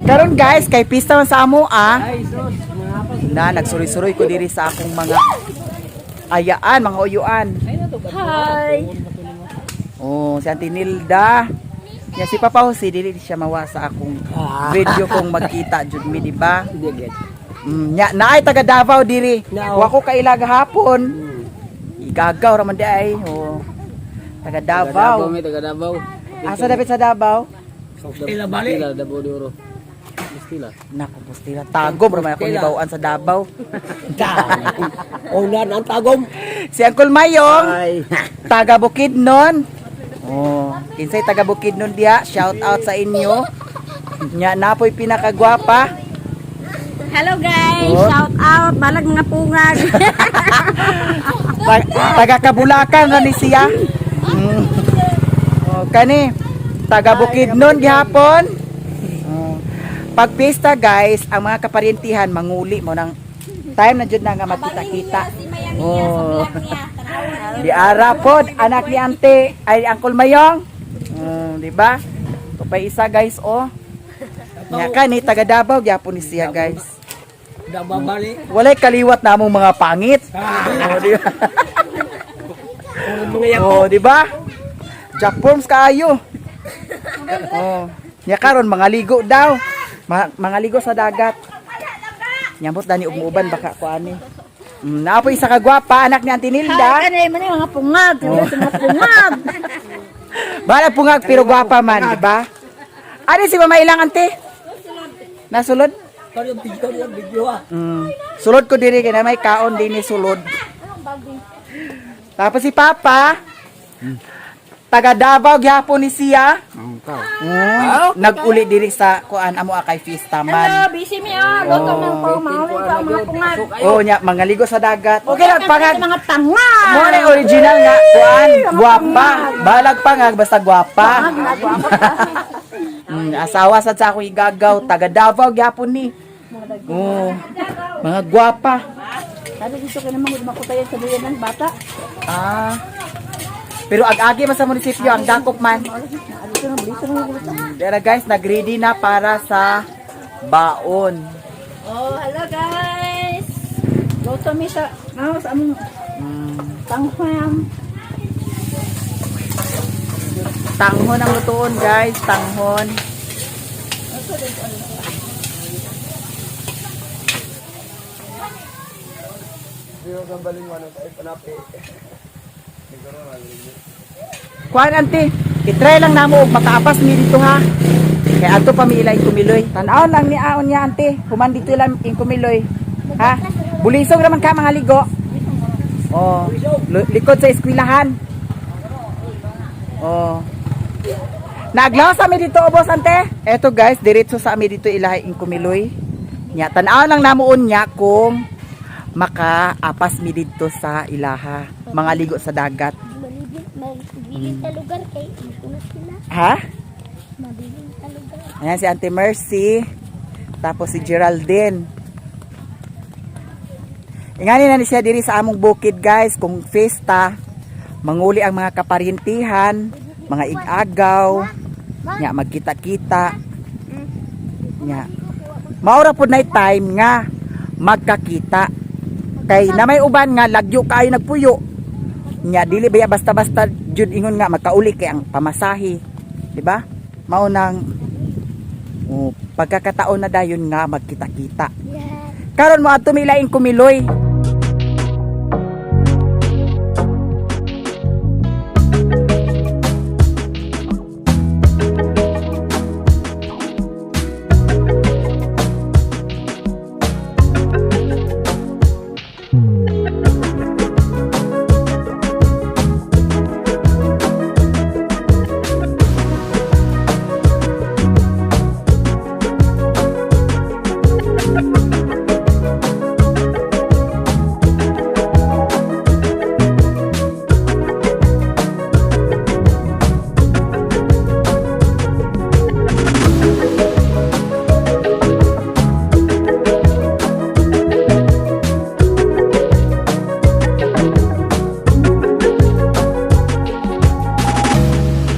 Karon guys, kay pista man sa amo na nagsuri-suri ko diri sa akong mga ayaan, mga uyuan. Hi. Oh, si Auntie Nilda. Ya si Papa Jose dili siya mawa sa akong video kung magkita jud mi, di ba? Nya naay taga Davao diri. Wa ko kailag hapon. Igagaw ra man di ay. Oh. Taga Davao. Taga Davao. Asa dapat sa Davao? Pustila bali. Pustila Davao Duro. Pustila. Naku, pustila. Tagom ra man ako nibawaan sa Davao. Ulan ang tagom. Si Uncle Mayong, taga Bukidnon. Oh, kinsay taga Bukidnon diha, shout out sa inyo. Nya napoy pinakagwapa. Hello guys, Oh. shout out balag mga pungag. Taga Kabulakan ra ni siya. Oh, kani taga Bukidnon gihapon. Oh. Pag pista guys, ang mga kaparyentihan manguli mo ng time na jud na nga magkita-kita. Oh. Di ara pod anak ni Ante ay Uncle Mayong. Di ba? To pa isa guys oh. Nya kani taga Davao gyapon ni siya guys. Davao bali. Walay kaliwat namong mga pangit. Oh, di ba? Oh, di ba? Jackforms kaayo. Oh. Nya karon mga ligo daw. Mga ligo sa dagat. Nyambot dani og muuban baka kuani. Naapoy isa ka gwapa anak ni Auntie Nilda. Kanay man yung mga pungag, mga pungag. Bala pungag pero gwapa man, di ba? Ari si Mama Ilang Ante? Nasulod? Kaya video ah. Sulod ko diri kay na may kaon din ni sulod. Tapos si Papa, taga Davao gyapon ni siya. Nag-uli diri sa kuan amo kay Fiesta Hello, man. busy mi luto ng pumawin sa mga pungag. Oh nya mga ligo sa dagat. Okay lang pangag. Mga pangag. Mo na original nga kuan, gwapa. Balag pangag basta gwapa. Asawa sad sa akong igagaw, taga Davao gyapon ni. Oh. Mga gwapa. Sabi dito ka naman makutayan sa duyan ng bata. Pero ag-agi man sa munisipyo ang dakop man. Dara guys, nag-ready na para sa baon. Oh, hello guys. Luto mi sa sa among tangham. Tanghon ang lutuon guys, tanghon. Kuan Ante, itry lang namo og makaapas mi dito ha. Kay ato pa mi ilay kumiloy. Tan-aw lang ni aon niya Ante, human dito lang ing kumiloy. Ha? Bulisog naman ka mga ligo. Oh, likod sa eskwelahan. Oh. Naglaw sa mi dito boss Ante. Eto guys, diretso sa mi dito ilahay ing kumiloy. Nya tan-aw lang namuon nya kung makaapas mi dito sa ilaha, mga ligo sa dagat. Mabiling sa lugar kay puno sila. Ha? Mabiling sa lugar. Ayan si Auntie Mercy. Tapos si Geraldine. Ingani na ni siya diri sa among bukid guys. Kung fiesta, manguli ang mga kaparyentihan, mga igagaw, nya magkita-kita. Nya. Maura pod na time nga magkakita. Kay na may uban nga lagyo kayo nagpuyo. Nya dili baya basta-basta jud ingon nga magkauli kay ang pamasahe, di ba? Mao nang pagkakataon na dayon nga magkita-kita. Karon mo adto milaing kumiloy.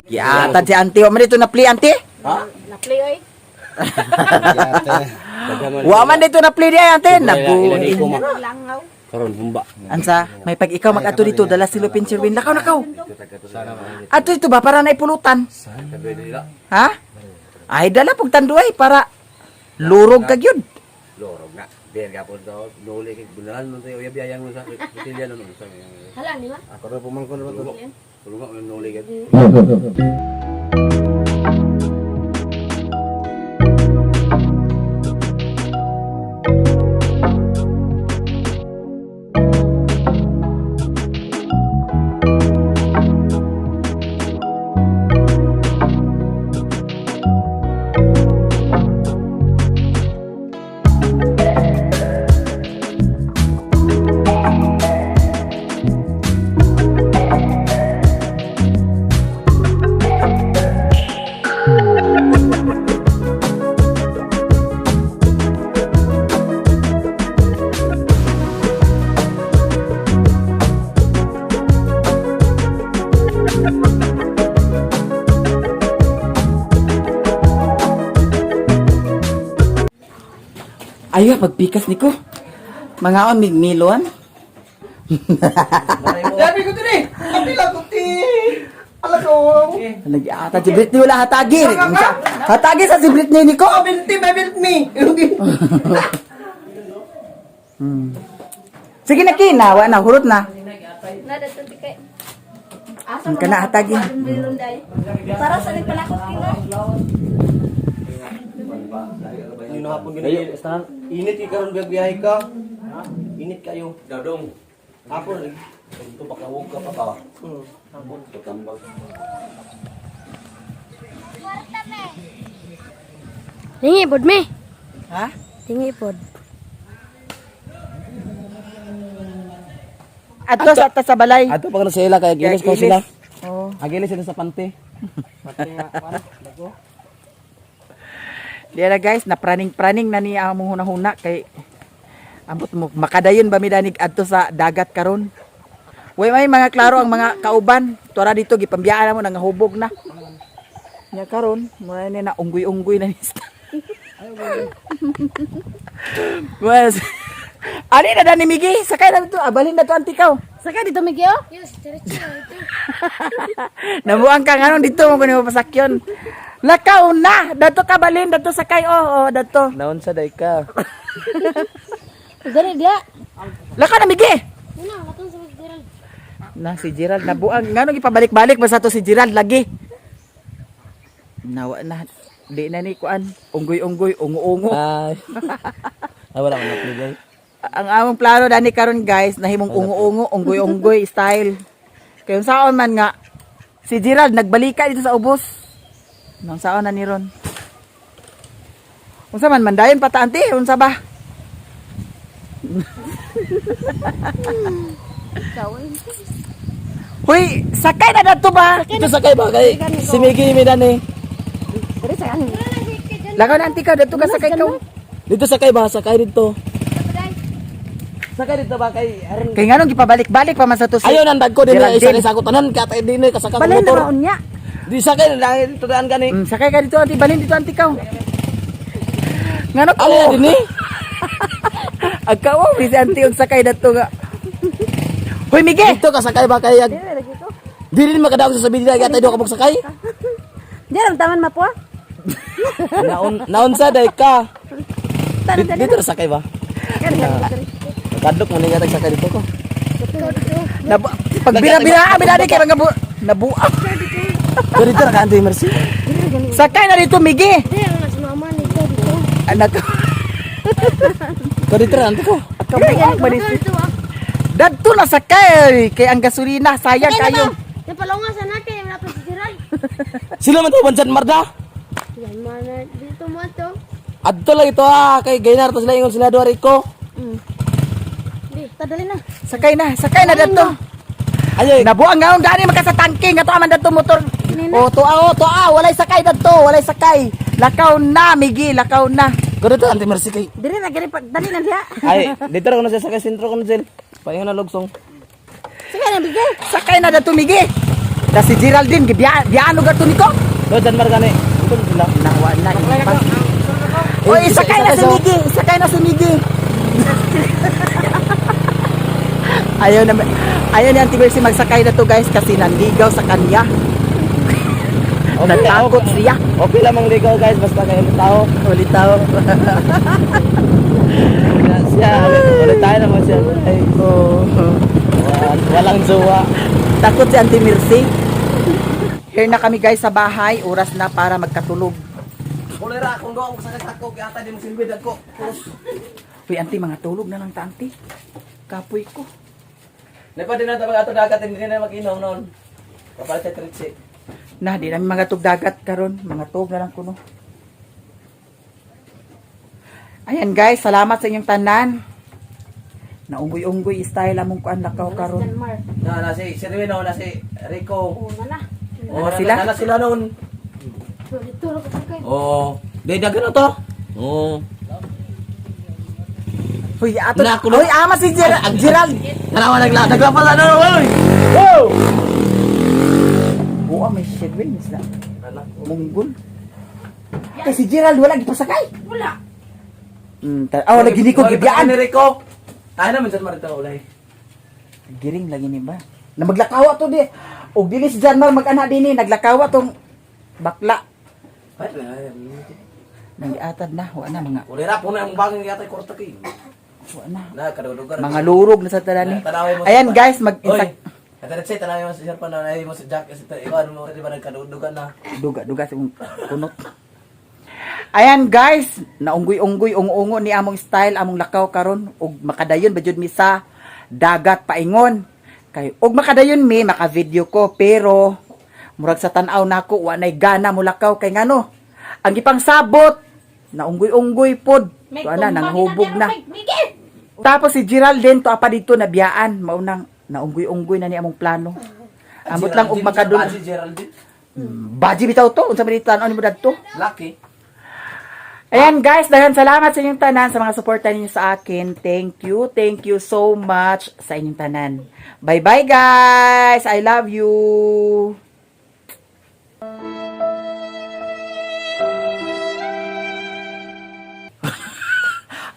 Yatan si auntie. O man dito na play auntie? Ha? Na-play oy. Wa man dito na play diay anten. Ilani ko Nabu. ma. Karon humba. Ansa, may pag ikaw mag-ato dito dala si Lupin Sherwin. Lakaw. Ato ito ba para na ipulutan? Ha? Ay dala pug tanduay para lurog kag yun. Lorog na. Diyan ka po daw nuli kay bunalan mo tayo biyayang mo sa Pilipinas no sa. Hala, di ba? Ako ra pumangkon ba to? Tulungan mo nuli kay. Ayo pagpikas niko. Mga on migmilon. Sabi ko din eh. Sabi lang ko ti. Ala ko. Lagi ata si Britney wala hatagi. Hatagi sa si Britney niko. Binti ba me. Sige na kinawa na hurot na. Nada to di kay. Ang kana hatagi. Para sa rin pala ko kino. Yun na hapon ganyan. Init ikaron biyahe ka. Init kayo. Dadong. Hapon ito baka huwag ka pa ka. Hapon tutambag. Tingi pod me. Ha? Tingi pod. Ato sa ta sa balay. Ato pag sila kay gilis ko sila. Oh. Agilis sila sa pante. Diyan guys, na praning na ni among hunahuna kay ambot mo makadayon ba mi danig adto sa dagat karon. Way may mga klaro ang mga kauban. Tora dito gipambiyaan mo nang hubog na. Nya karon, mo na unggoy-unggoy na ni. Mas ali na dani migi, sakay na dito, abalin na to antikaw. Sakay dito Migyo. Yes, diretso ito. Nabuang ka nganon dito mo kuno pasakyon. Lakaw na, dato ka balin, dato sakay oh, dato. Naon sa day ka. Dali dia. Lakaw na migi. Una, matong sa Gerald. Na si Gerald nabuang ngano gipabalik-balik ba sa to si Gerald lagi. Nawa na di na ni kuan, unggoy-unggoy, ungo-ungo. Ay. Ay wala na play. Ang among plano dani karon guys, nahimong ungo-ungo, unggoy-unggoy style. Kay saon man nga si Gerald nagbalika dito sa ubos. Nang saon na ni ron. Unsa man mandayon pata anti, unsa ba? Hoy, sakay na dato ba? Ito sakay ba kay si Miggy mi dani. Dali sa ani. Lakaw na anti ka dato ka sakay ka. Dito sakay ba sakay dito. Sakay dito ba kay aron. Kay nganong gipabalik-balik pa man sa to si. Ayo nandag ko din Geraldine. isa sa ko tanan ka tay din kasaka Balay na motor. maon niya. Di sakay na dito daan gani. Sakay ka dito anti, balin dito anti ka. Ngano ko? Ano ya dinhi? Agkaw si anti og sakay dato nga. Hoy Mige, Dito ka sakay ba kay Di rin makadaog sa sabi nila yata do ka sakay. Diyan ang taman mapo. Naon sa day ka. Dito na sakay ba? Kadlok man yata sakay dito ko. pag bira-bira dani kay mga nabuak. Pero dito na kanto Mercy. Sakay na dito Mige. Di, ang nasunama nito dito. Anak ko. Pero dito na ko. Kabuak ba dito? Dito ah. Dadto na sakay kay ang gasolina sayang kayo. Napalunga sa natin, yung napal si Gerald. Sila man to Bansan Marda. Yan mana, dito mo ito. Adto lang ito kay Gaynar to sila ingon sila duha riko. Di, tadali na. Sakay na dadto. Ayoy. Nabuang ngaon gani maka sa tangke nga to man dadto motor. To walay sakay dadto, walay sakay. Lakaw na Migi, lakaw na. Pero dito anti Mercy kay. Dili na gani dali na diha. Ay, dito ra ko na sa sakay sentro ko na paingon na lugsong. Sige na Mige. Sakay na dadto Migi. Da si Geraldine gibiano gadto niko. Do Jan Mar gani. Ito sila. Nawa na ipas. Oy, isakay na si Miggy. Isakay na si Miggy. Ayaw ni Auntie Mercy magsakay na to guys kasi nanligaw sa kanya. Natakot siya. Okay lang ligaw guys, basta kayo tao. Ulit tao. Siya, ulit tayo naman siya. Ay, walang jowa. Takot si Auntie Mercy. Here na kami guys sa bahay. Oras na para magkatulog. Kulera, kung doon ako sa kasako, kaya ata di mo silbid ako. Uy, Auntie, mga tulog na lang ta, Auntie. Kapoy ko. Napa din na tapos ato dagat, hindi na mag-inom noon. Kapalit sa tritsi. Na, di namin mga tugdagat karon, mga tug na lang kuno. Ayan guys, salamat sa inyong tanan. Naunggoy-unggoy style among kuan lakaw karon. Denmark. Na si Sirwino, na si Rico. Oo, na. Oh, sila? na sila noon. Tulog ka kay. Oh, dagan na to. Oh. Uy, ato. Nakulong. Uy, ama si Gerald. Tanawa naglapal na noon. Oy. Wow! Oo, may Sherwin isla. Munggol. Eh, si Gerald wala gipasakay. Wala. Lagi ni ko gibiyaan. Ni Rico. Tayo naman sa marita ulay. Giring lagi ni ba? Na maglakawa to di. Og dili si Janmar mag-ana dinhi, naglakawa tong bakla. Ay, Nangiatad na, wa na mga ulira po na ang bagong yata korta kay. wa na. Na kadudugan. Mga lurog na sa tadani. Tanawin mo Ayan sa- guys, Oy. mag-insak Kasi tanawin mo sa Sir Pan na mo sa Jack kasi iwan mo di ba nagkadudugan na. duga sa imong kunot. Ayan guys, naunggoy-unggoy ungo ni among style among lakaw karon ug makadayon ba jud mi sa dagat paingon. Kay ug makadayon mi maka-video ko pero murag sa tan-aw nako wa nay gana mo lakaw kay ngano. Ang gipang sabot naunggoy-unggoy pod. So ana nang hubog na. Tapos si Geraldine to apa dito nabiyaan mao nang naunggoy-unggoy na ni among plano. Amot lang ug makadun. Si Geraldine. Baji bitaw to unsa man dito tan-aw nimo dadto? Lucky. Ayan guys, daghang salamat sa inyong tanan sa mga suporta ninyo sa akin. Thank you so much sa inyong tanan. Bye-bye guys! I love you!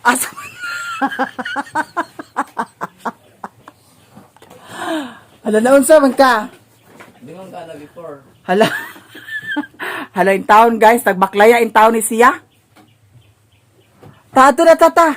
Asa Hala na unsa man ka? Di man ka na before. Hala. Hala in town guys, nagbaklaya in town ni siya. Tato na tata.